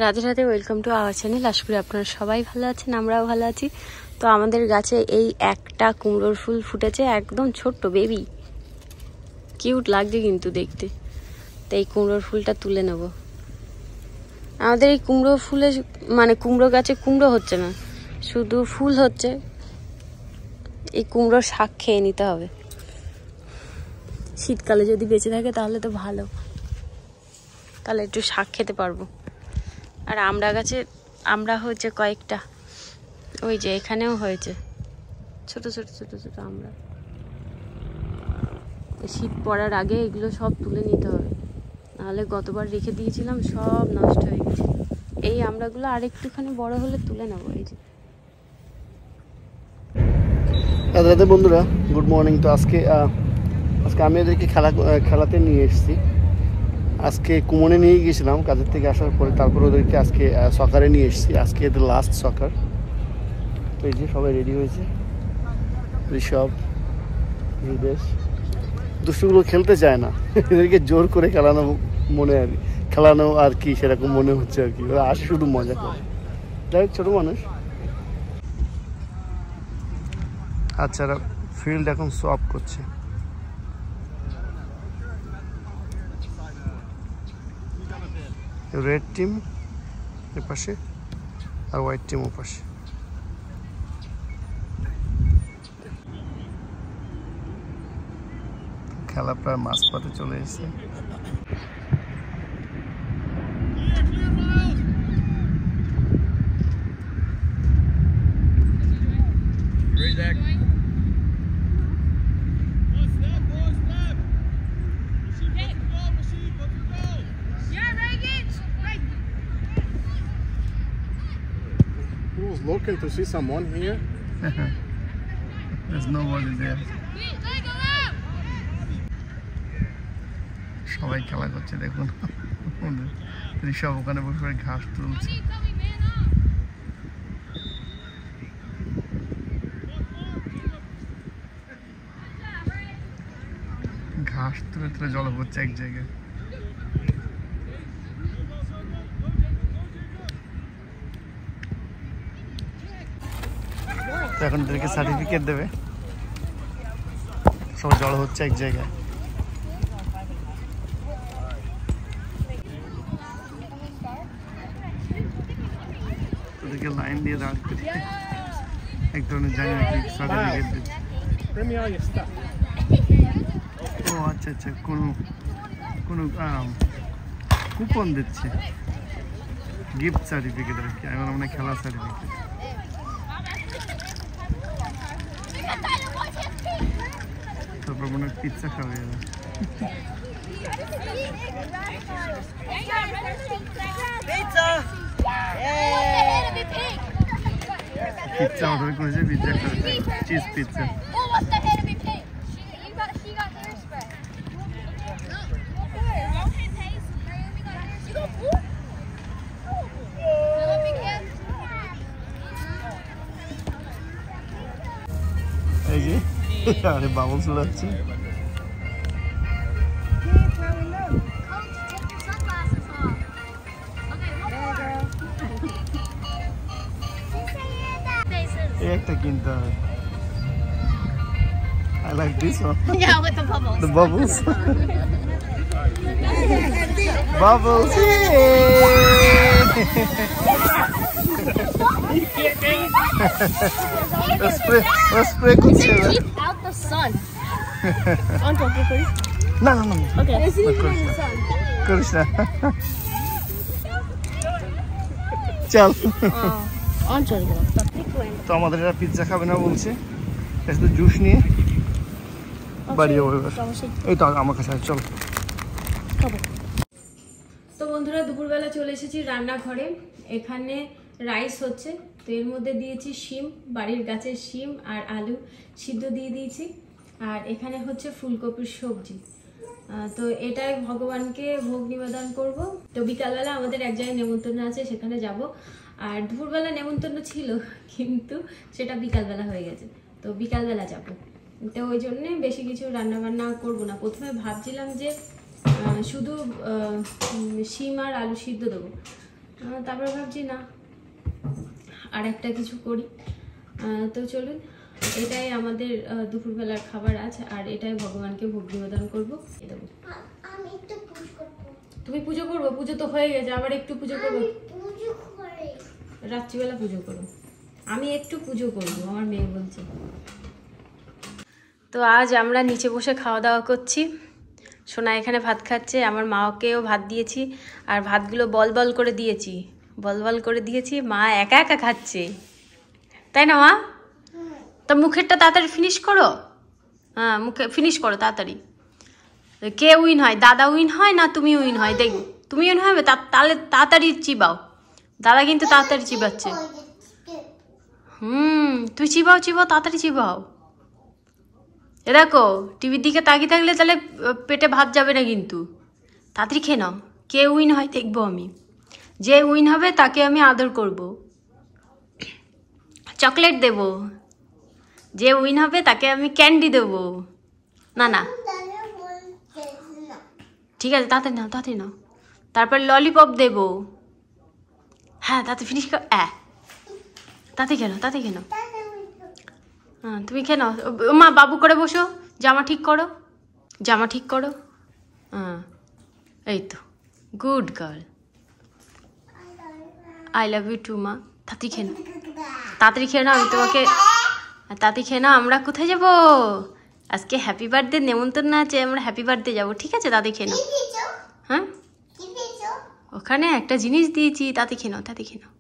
Radhe Radhe, welcome to our channel. আশা করি আপনারা সবাই ভালো আছেন, আমরাও ভালো আছি। তো আমাদের গাছে এই একটা কুমড়োর ফুল ফুটেছে, একদম ছোট্ট বেবি, কিউট লাগছে কিন্তু দেখতে। তো এই কুমড়োর ফুলটা তুলে নেব। আমাদের এই কুমড়ো ফুলে মানে কুমড়ো গাছে কুমড়ো হচ্ছে না, শুধু ফুল হচ্ছে। এই কুমড়োর শাক খেয়ে নিতে হবে, শীতকালে যদি বেঁচে থাকে তাহলে তো ভালো, তাহলে একটু শাক খেতে পারবো। আর আমড়া গাছে আমড়া হয়েছে কয়েকটা, ওই যে এখানেও হয়েছে ছোট ছোট ছোট ছোট আমড়া। শীত পড়ার আগে এগুলো সব তুলে নিতে হবে, নাহলে গতবার রেখে দিয়েছিলাম সব নষ্ট হয়ে গেছে। এই আমড়াগুলো আর একটুখানি বড় হলে তুলে নেবো। এই যে রাধে বন্ধুরা, গুড মর্নিং। তো আজকে আমি এদেরকে খেলাতে নিয়ে এসেছি। আজকে কুমনে নিয়ে গিয়েছিলাম কাজের থেকে আসার পরে, তারপর ওদেরকে আজকে সকারে নিয়ে এসেছি। আজকে এদের লাস্ট সকার। তো এই যে সবাই রেডি হয়েছে, ঋষভ, হৃদেশ। দুষ্টুগুলো খেলতে চায় না, এদেরকে জোর করে খেলানো আর কি সেরকম মনে হচ্ছে আর কি। ওরা আসে শুধু মজা করে, যাই ছোট মানুষ। আচ্ছা, ফিল্ড এখন সফ করছে। রেড টিম এর পাশে আর হোয়াইট টিম ও পাশে। খেলা প্রায় মাঝপথে চলে এসেছে। Looking to see someone here. There's nobody there. সবাই খেলা করছে দেখুন। ঋষভ ওখানে বসে ঘাস তুলছে। ঘাস তুলে তুলে জল পড়ছে এক জায়গায়। এখন এদেরকে সার্টিফিকেট দেবে, সবাই জড়ো হচ্ছে এক জায়গায়। ওদেরকে লাইন দিয়ে দাঁড় করে এক ধরনের জায়গা সার্টিফিকেট দিচ্ছে। ও আচ্ছা আচ্ছা, কোনো কুপন দিচ্ছে, গিফট সার্টিফিকেট আর কি। এখন আমরা খেলার সার্টিফিকেট। তারপর মনে হয় পিৎজা খাবে এরা। পিৎজা অর্ডার করেছে, পিৎজা খাবে, চিজ পিৎজা। এই যে আরে বাবল চলে যাচ্ছে। একটা কিনতে হবে। I like this one. Yeah, with the bubbles. The bubbles. Bubbles. Let's spray করছে। Keep out the sun. On top of it. না না না। Okay. করিস না। চল। On to it. তো আমাদের এরা পিৎজা খাবে না বলছে, শুধু জুস নিয়ে বাড়ি যাবো এবার। এই তো আমার কাছে চল। তো বন্ধুরা, দুপুরবেলা চলে এসেছি রান্নাঘরে। এখানে রাইস হচ্ছে, তো এর মধ্যে দিয়েছি শিম, বাড়ির গাছের শিম আর আলু সিদ্ধ দিয়ে দিয়েছি। আর এখানে হচ্ছে ফুলকপির সবজি। তো এটাই ভগবানকে ভোগ নিবেদন করব। তো বিকালবেলা আমাদের এক জায়গায় নেমন্তন্ন আছে, সেখানে যাব। আর দুপুরবেলা নেমন্তন্ন ছিল, কিন্তু সেটা বিকালবেলা হয়ে গেছে, তো বিকালবেলা যাব। তো ওই জন্যে বেশি কিছু রান্নাবান্না করব না। প্রথমে ভাবছিলাম যে শুধু শিম আর আলু সিদ্ধ দেবো, তারপরে ভাবছি না আর একটা কিছু করি। তো চলুন, এটাই আমাদের দুপুরবেলার খাবার আছে, আর এটাই ভগবানকে ভোগ নিবেদন করবো। তুমি পুজো করবো? পুজো তো হয়ে গেছে, আবার একটু পুজো করবো। রাত্রিবেলা পুজো করো, আমি একটু পুজো করবো, আমার মেয়ে বলছে। তো আজ আমরা নিচে বসে খাওয়া দাওয়া করছি। সোনা এখানে ভাত খাচ্ছে, আমার মাকেও ভাত দিয়েছি, আর ভাতগুলো বল বল করে দিয়েছি, বল বল করে দিয়েছি। মা একা একা খাচ্ছে, তাই না মা? তা মুখেরটা তাড়াতাড়ি ফিনিশ করো। হ্যাঁ, মুখে ফিনিশ করো তাড়াতাড়ি। কে উইন হয়, দাদা উইন হয় না তুমি উইন হয়? দেখো তুমি উইন হবে, তাহলে তাড়াতাড়ি চিবাও। দাদা কিন্তু তাড়াতাড়ি চিবাচ্ছে। তুই চিবাও চিবাও, তাড়াতাড়ি চিবাও। এ দেখো, টিভির দিকে তাকিয়ে থাকলে তাহলে পেটে ভাত যাবে না কিন্তু। তাড়াতাড়ি খেয়ে নাও। কে উইন হয় দেখবো আমি, যে উইন হবে তাকে আমি আদর করব, চকলেট দেব। যে উইন হবে তাকে আমি ক্যান্ডি দেব। না না ঠিক আছে, তাড়াতাড়ি নাও, তাড়াতাড়ি নাও। তারপর ললিপপ দেব। হ্যাঁ তাড়াতাড়ি ফিনিশ কর। তাড়াতাড়ি খেয়ে নাও, তাড়াতাড়ি খেয়ে নাও। হ্যাঁ তুমি খেয়ে নাও। মা বাবু করে বসো, জামা ঠিক করো, জামা ঠিক করো। হ্যাঁ এই তো, good girl. I love you too মা। তাড়াতাড়ি খেয়ে নাও, তাড়াতাড়ি খেয়ে নাও। আমি তোমাকে তাড়াতাড়ি খেয়ে নাও। আমরা কোথায় যাব আজকে? হ্যাপি বার্থডে নেমন্তন্ন আছে, আমরা হ্যাপি বার্থডে যাবো। ঠিক আছে, তাড়াতাড়ি খেয়ে নাও। হ্যাঁ ওখানে একটা জিনিস দিয়েছি, তাড়াতাড়ি খেয়ে নাও, তাড়াতাড়ি খেয়ে নাও।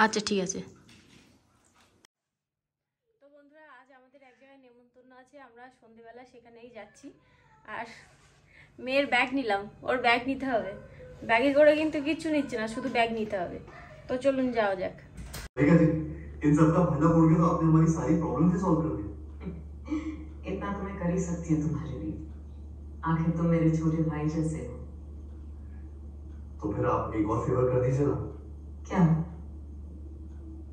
আচ্ছা ঠিক আছে। তো বন্ধুরা, আজ আমাদের এক জায়গায় নেমন্তন্ন আছে, আমরা সন্ধেবেলা সেখানেই যাচ্ছি। আর মেয়ের ব্যাগ নিলাম, ওর ব্যাগ নিতে হবে। ব্যাগে করে কিন্তু কিচ্ছু নিচ্ছে না, শুধু ব্যাগ নিতে হবে। তো চলুন যাওয়া যাক। इन सब का फंडा फोड़ के तो आपने हमारी सारी प्रॉब्लम ही सॉल्व कर दी। इतना तो मैं कर ही सकती हूँ तुम्हारे लिए, आखिर तुम मेरे छोटे भाई जैसे हो। तो फिर आप एक और फेवर कर दीजिए ना। क्या?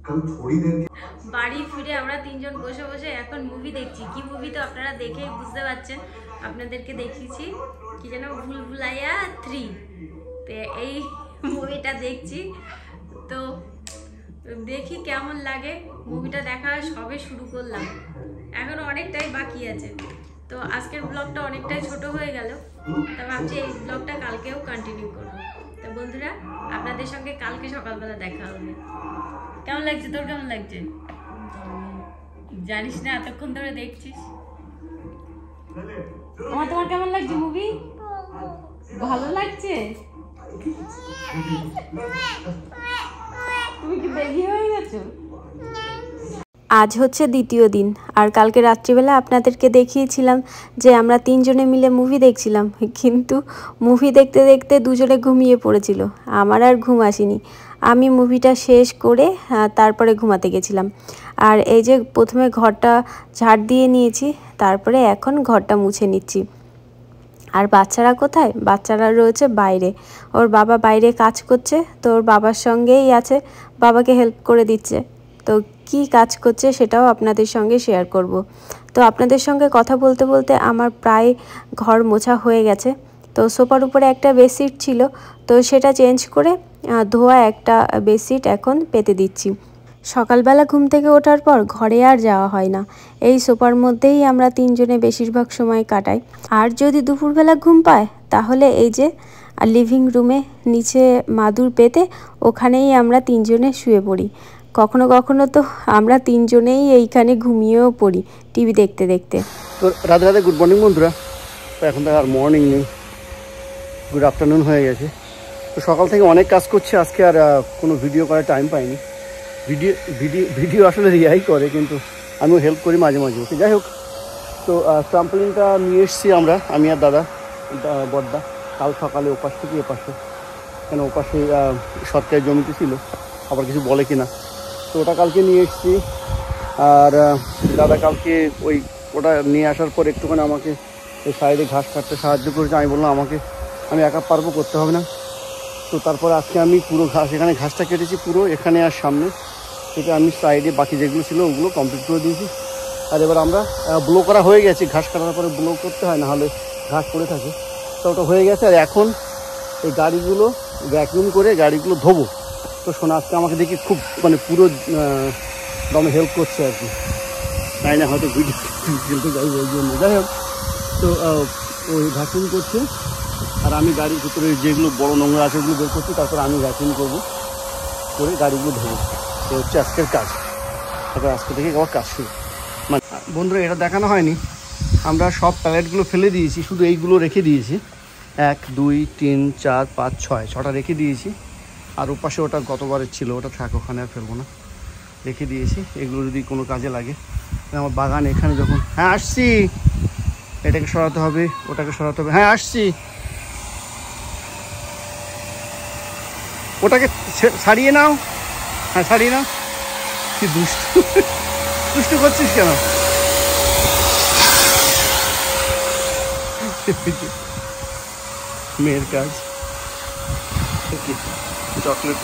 कल थोड़ी देर के বাড়ি ফিরে আমরা তিনজন বসে বসে এখন মুভি দেখছি। কি মুভি তো আপনারা দেখেই বুঝতে পারছেন, আপনাদেরকে দেখিয়েছি কি যেন, ভুলভুলাইয়া 3। তো এই মুভিটা দেখছি, তো দেখি কেমন লাগে। মুভিটা দেখা সবে শুরু করলাম, এখন অনেকটাই বাকি আছে। তো আজকের ব্লগটা অনেকটাই ছোট হয়ে গেল, তা ভাবছি এই ব্লগটা কালকেও কন্টিনিউ করবো। তো বন্ধুরা, আপনাদের সঙ্গে কালকে সকালবেলা দেখা হবে। কেমন লাগছে তোর? কেমন লাগছে জানিস না, এতক্ষণ ধরে দেখছিস। তোমার কেমন লাগছে মুভি? ভালো লাগছে? তুমি কি বেশি হয়ে গেছো? আজ হচ্ছে দ্বিতীয় দিন, আর কালকে রাত্রিবেলা আপনাদেরকে দেখিয়েছিলাম যে আমরা তিনজনে মিলে মুভি দেখছিলাম, কিন্তু মুভি দেখতে দেখতে দুজনে ঘুমিয়ে পড়েছিল। আমার আর ঘুম আসেনি, আমি মুভিটা শেষ করে তারপরে ঘুমাতে গেছিলাম। আর এই যে প্রথমে ঘরটা ঝাড় দিয়ে নিয়েছি, তারপরে এখন ঘরটা মুছে নিচ্ছি। আর বাচ্চারা কোথায়? বাচ্চারা রয়েছে বাইরে, ওর বাবা বাইরে কাজ করছে, তো ওর বাবার সঙ্গেই আছে, বাবাকে হেল্প করে দিচ্ছে। তো কি কাজ করছে সেটাও আপনাদের সঙ্গে শেয়ার করব। তো আপনাদের সঙ্গে কথা বলতে বলতে আমার প্রায় ঘর মোছা হয়ে গেছে। তো সোফার উপরে একটা বেডশিট ছিল, তো সেটা চেঞ্জ করে ধোয়া একটা বেডশিট এখন পেতে দিচ্ছি। সকালবেলা ঘুম থেকে ওঠার পর ঘরে আর যাওয়া হয় না, এই সোফার মধ্যেই আমরা তিনজনে বেশিরভাগ সময় কাটাই। আর যদি দুপুরবেলা ঘুম পায় তাহলে এই যে লিভিং রুমে নিচে মাদুর পেতে ওখানেই আমরা তিনজনে শুয়ে পড়ি। কখনো কখনো তো আমরা তিনজনেই এইখানে ঘুমিয়েও পড়ি টিভি দেখতে দেখতে। তো রাধে রাধে, গুড মর্নিং বন্ধুরা। তো এখন তো আর মর্নিং নেই, গুড আফটারনুন হয়ে গেছে। তো সকাল থেকে অনেক কাজ করছি, আজকে আর কোনো ভিডিও করার টাইম পাইনি। ভিডিও আসলে রিয়াই করে, কিন্তু আমিও হেল্প করি মাঝে মাঝে ওকে। যাই হোক, তো ট্রাম্পলিনটা নিয়ে এসেছি আমরা, আমি আর দাদা বড়দা, কাল সকালে ওপাশ থেকে এপাশে, কেন ওপাশে সরকারি জমিতে ছিল, আবার কিছু বলে কিনা, তো ওটা কালকে নিয়ে এসেছি। আর দাদা কালকে ওটা নিয়ে আসার পর একটুখানি আমাকে ওই সাইডে ঘাস কাটতে সাহায্য করেছে। আমি বললাম আমি একা পারবো, করতে হবে না। তো তারপর আজকে আমি পুরো এখানে ঘাসটা কেটেছি পুরো, এখানে আর সামনে থেকে আমি সাইডে বাকি যেগুলো ছিল ওগুলো কমপ্লিট করে দিয়েছি। আর এবার আমরা ব্লো করা হয়ে গেছে, ঘাস কাটার পরে ব্লো করতে হয়, না হলে ঘাস পড়ে থাকে। তো ওটা হয়ে গেছে। আর এখন এই গাড়িগুলো ভ্যাকুয়াম করে গাড়িগুলো ধোবো। তো শোনা আজকে আমাকে দেখি খুব মানে পুরো দমে হেল্প করছে আর কি, তাই না হয়তো ভিডিও খেলতে যাই ওই জন্য। যাই হোক, তো ওই ভ্যাকুয়াম করছে আর আমি গাড়ির ভিতরে যেগুলো বড় নোংরা আছে ওগুলো বের করছি, তারপর আমি ভ্যাকুয়াম করবো করে গাড়িগুলো ধোবো। তো হচ্ছে আজকের কাজ। তারপর আজকে থেকে আবার কাজ শুরু। মানে বন্ধুরা এটা দেখানো হয়নি, আমরা সব প্যালেটগুলো ফেলে দিয়েছি, শুধু এইগুলো রেখে দিয়েছি। 1 2 3 4 5 6 6টা রেখে দিয়েছি। আর ওপাশে ওটা গতবারের ছিল, ওটা থাক, ওখানে আর ফেলবো না, রেখে দিয়েছি। এগুলো যদি কোনো কাজে লাগে। আমার বাগান এখানে যখন, হ্যাঁ আসছি, এটাকে সরাতে হবে, ওটাকে সরাতে হবে, হ্যাঁ আসছি, ওটাকে ছাড়িয়ে নাও, হ্যাঁ ছাড়িয়ে নাও। কি দুষ্টু দুষ্টু করছিস কেন? মেয়ের কাজ। Chocolate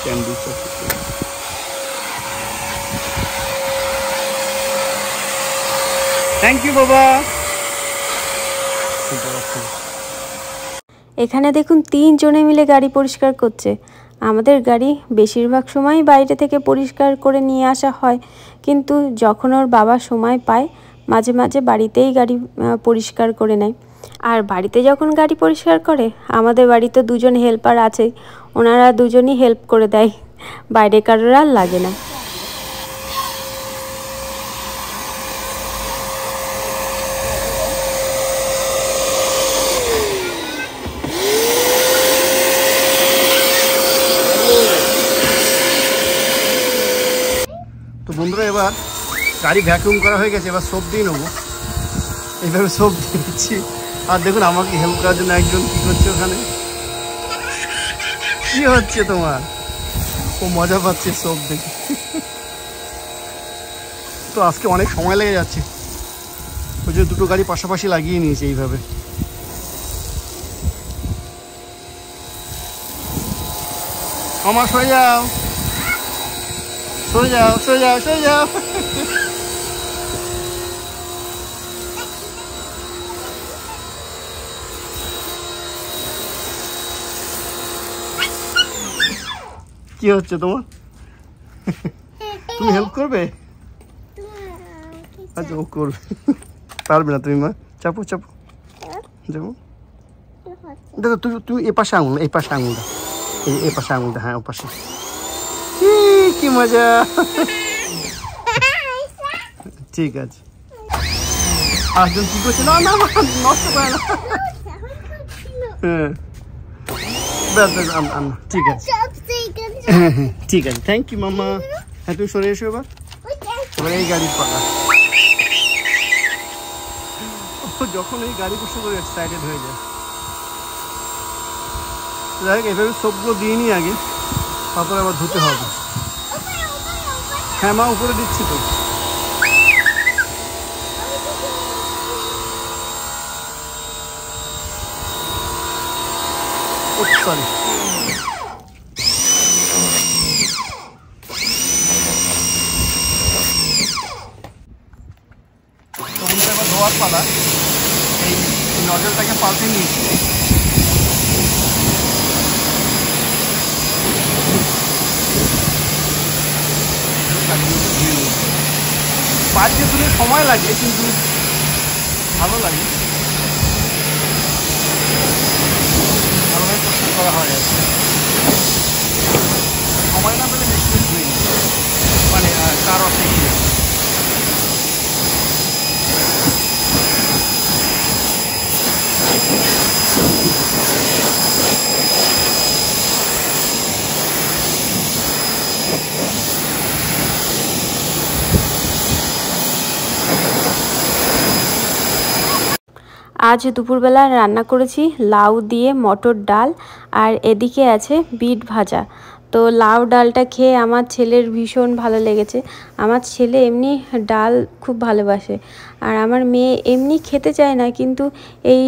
candy, chocolate. Thank you বাবা। এখানে দেখুন 3 জনে মিলে গাড়ি পরিষ্কার করছে। আমাদের গাড়ি বেশিরভাগ সময় বাইরে থেকে পরিষ্কার করে নিয়ে আসা হয়, কিন্তু যখন ওর বাবা সময় পায় মাঝে মাঝে বাড়িতেই গাড়ি পরিষ্কার করে নেয়। আর বাড়িতে যখন গাড়ি পরিষ্কার করে, আমাদের বাড়িতে 2 জন হেল্পার আছে, ওনারা দুজনই হেল্প করে দেয়, বাইরে কারোর আর লাগে না। তো বন্ধুরা এবার গাড়ি ভ্যাকুয়াম করা হয়ে গেছে, এবার সোপ দিয়ে নেবো। এইভাবে সোপ দিচ্ছি। আর দেখুন আমাকে হেল্প করার জন্য একজন কী করছে ওখানে। কি হচ্ছে তোমার? ও মজা পাচ্ছে সোপ দেখে। তো আজকে অনেক সময় লেগে যাচ্ছে, ওই যে 2টো গাড়ি পাশাপাশি লাগিয়ে নিয়েছে এইভাবে। আমার সরে যাও, সরে যাও, সরে যাও, সরে যাও। কি হচ্ছে তোমার? তুমি হেল্প করবে? আচ্ছা ও করবে, পারবে না তুমি মা। চাপো চাপো, যাবো। দেখো তুমি তুমি এ পাশে আঙুল, এই পাশে আঙুলটা, এই পাশে আঙুলটা, হ্যাঁ ও পাশে। কি মজা। ঠিক আছে। আরেকজন কি করছে? না না নষ্ট করে না। হ্যাঁ ঠিক আছে, ঠিক আছে, থ্যাংক ইউ মামা। হ্যাঁ তুমি সরে এসো এবার। এবার এই গাড়ির পাকা, যখন এই গাড়ি বসে করে এক্সাইটেড হয়ে যায়। যাই হোক, এভাবে সবগুলো দিয়ে নিই আগে, তারপরে আবার ধুতে হবে। হ্যাঁ মা উপরে দিচ্ছি তো। সরি, এবার ধোয়ার পালা। এই নজলটাকে পাল্টে নিয়েছি। বাড়িতে তুলে সময় লাগে, কিন্তু ভালো লাগে, ভালোভাবে পরিষ্কার করা হয় আর কি। সময় না পেলে বেশি ধুয়ে নিই, মানে কার অর্থে গিয়ে। আজ দুপুরবেলা রান্না করেছি লাউ দিয়ে মটর ডাল, আর এদিকে আছে বিট ভাজা। তো লাউ ডালটা খেয়ে আমার ছেলের ভীষণ ভালো লেগেছে। আমার ছেলে এমনি ডাল খুব ভালোবাসে, আর আমার মেয়ে এমনি খেতে চায় না, কিন্তু এই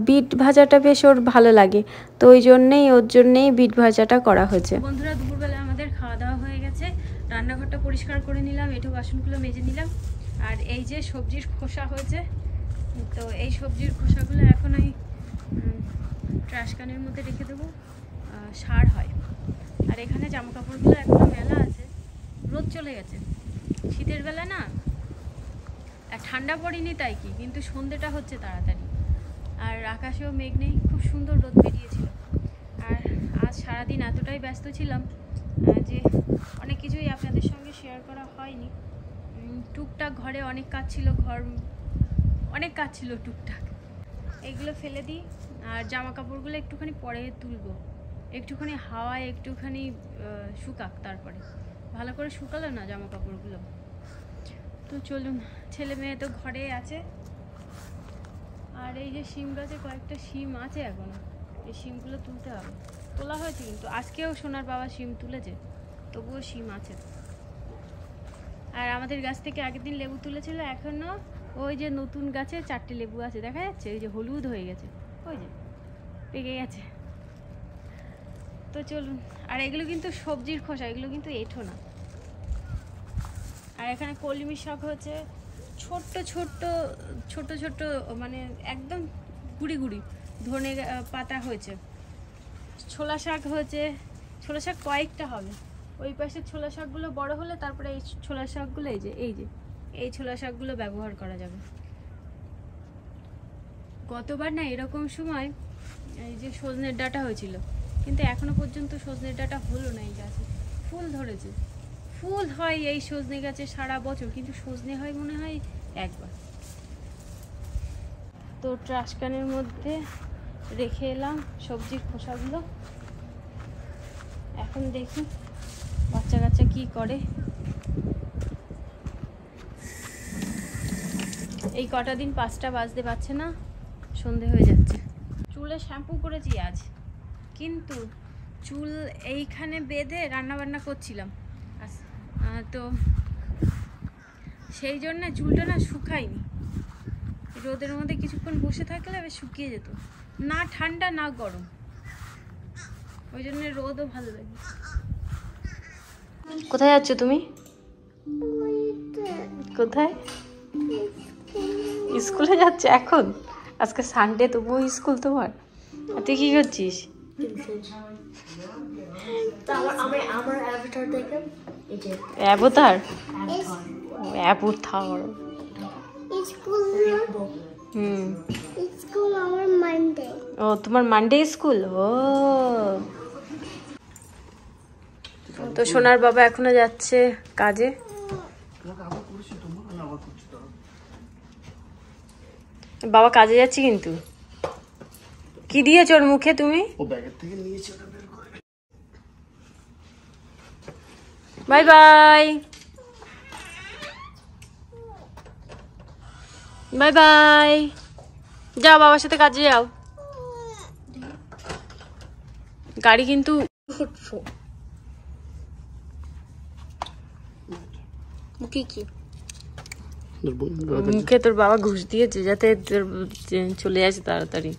বিট ভাজাটা বেশ ওর ভালো লাগে, তো ওর জন্যেই বিট ভাজাটা করা হয়েছে। বন্ধুরা দুপুরবেলা আমাদের খাওয়া দাওয়া হয়ে গেছে, রান্নাঘরটা পরিষ্কার করে নিলাম, এঁটো বাসনগুলো মেজে নিলাম, আর এই যে সবজির খোসা হয়েছে, তো তো এই সবজির খোসাগুলো এখন ওই ট্রাশ ক্যানের মধ্যে রেখে দেবো, সার হয়। আর এখানে জামা কাপড়গুলো এখনো মেলা আছে, রোদ চলে গেছে। শীতের বেলা না, ঠান্ডা পড়েনি তাই কি, কিন্তু সন্ধ্যেটা হচ্ছে তাড়াতাড়ি। আর আকাশেও মেঘ নেই, খুব সুন্দর রোদ বেরিয়েছিল। আর আজ সারাদিন এতটাই ব্যস্ত ছিলাম যে অনেক কিছুই আপনাদের সঙ্গে শেয়ার করা হয়নি। টুকটাক ঘরে অনেক কাজ ছিল, অনেক কাজ ছিল টুকটাক, এইগুলো ফেলে দিই। আর জামা কাপড়গুলো একটুখানি পরে তুলবো, একটুখানি হাওয়ায় একটুখানি শুকাক, তারপরে ভালো করে শুকালো না জামা কাপড়গুলো। তো চলুন, ছেলে মেয়ে তো ঘরে আছে। আর এই যে শিম গাছে কয়েকটা শিম আছে এখনো, এই শিমগুলো তুলতে হবে। তোলা হয়েছে কিন্তু আজকেও সোনার বাবা শিম তুলেছে, তবুও শিম আছে। আর আমাদের গাছ থেকে আগের দিন লেবু তুলেছিল, এখনো ওই যে নতুন গাছে 4টে লেবু আছে, দেখা যাচ্ছে, ওই যে হলুদ হয়ে গেছে, ওই যে পেকে গেছে। তো চলুন, আর এগুলো কিন্তু সবজির খোসা, এগুলো কিন্তু এঁঠো না। আর এখানে কলমি শাক হচ্ছে, ছোট্ট ছোট্ট ছোট ছোট, মানে একদম গুড়ি গুড়ি ধনে পাতা হয়েছে। ছোলা শাক হয়েছে, ছোলা শাক কয়েকটা হবে। ওই পাশে ছোলা শাকগুলো বড় হলে তারপরে এই ছোলা শাকগুলো এই ছোলা শাকগুলো ব্যবহার করা যাবে। গতবার না এরকম সময় এই যে সজনের ডাঁটা হয়েছিল, কিন্তু এখনো পর্যন্ত সজনের ডাঁটা হলো না। এই গাছে ফুল ধরেছে, ফুল হয় এই সজনে গাছে সারা বছর, কিন্তু সজনে হয় মনে হয় একবার। তো ট্রাশ ক্যানের মধ্যে রেখে এলাম সবজির খোসাগুলো। এখন দেখি বাচ্চা কাচ্চা কি করে। এই কটা দিন 5টা বাজতে পারছে না, সন্ধে হয়ে যাচ্ছে। চুলে শ্যাম্পু করেছি আজ, কিন্তু চুল এইখানে বেঁধে রান্না বান্না করছিলাম, তো সেই জন্য চুলটা না শুকায়নি। রোদের মধ্যে কিছুক্ষণ বসে থাকলে এবার শুকিয়ে যেত, না ঠান্ডা না গরম, ওই জন্য রোদও ভালো লাগে। কোথায় যাচ্ছ তুমি? কোথায়? স্কুলে যাচ্ছে এখন? আজকে সানডে, তবুও স্কুল তোমার? আর তুই কি করছিস? অ্যাভাটার? অ্যাভাটার। ও তোমার মানডে স্কুল? ও তো সোনার বাবা এখনো যাচ্ছে কাজে। বাবা কাজে যাচ্ছে, কিন্তু কি দিয়েছ ওর মুখে তুমি? বাই বাই, বাই বাই, যাও বাবার সাথে কাজে যাও। গাড়ি কিন্তু মুখে তোর বাবা ঘুষ দিয়েছে যাতে তোর চলে আসে তাড়াতাড়ি।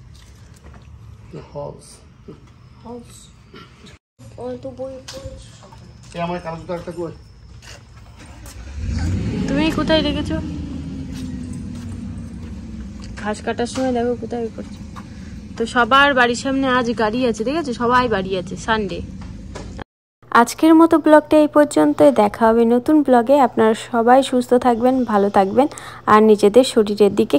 তুমি কোথায় রেখেছো? ঘাস কাটার সময় দেখো কোথায় করছো। তো সবার বাড়ির সামনে আজ গাড়ি আছে, ঠিক আছে? সবাই বাড়ি আছে, সানডে। আজকের মতো ব্লগটা এই পর্যন্তই, দেখা হবে নতুন ব্লগে। আপনারা সবাই সুস্থ থাকবেন, ভালো থাকবেন, আর নিজেদের শরীরের দিকে